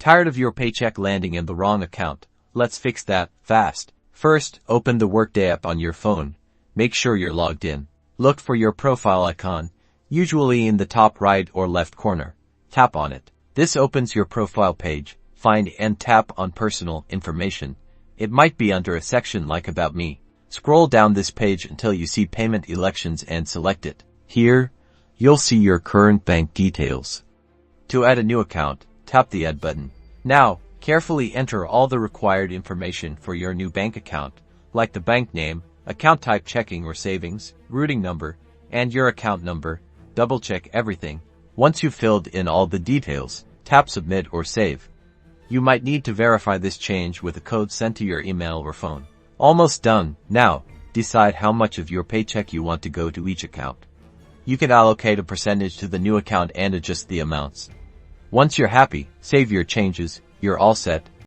Tired of your paycheck landing in the wrong account? Let's fix that fast. First, open the Workday app on your phone. Make sure you're logged in. Look for your profile icon, usually in the top right or left corner. Tap on it. This opens your profile page. Find and tap on Personal Information. It might be under a section like About Me. Scroll down this page until you see Payment Elections and select it. Here, you'll see your current bank details. To add a new account, tap the Add button. Now, carefully enter all the required information for your new bank account, like the bank name, account type checking or savings, routing number, and your account number. Double-check everything. Once you've filled in all the details, tap Submit or Save. You might need to verify this change with a code sent to your email or phone. Almost done. Now, decide how much of your paycheck you want to go to each account. You can allocate a percentage to the new account and adjust the amounts. Once you're happy, save your changes. You're all set.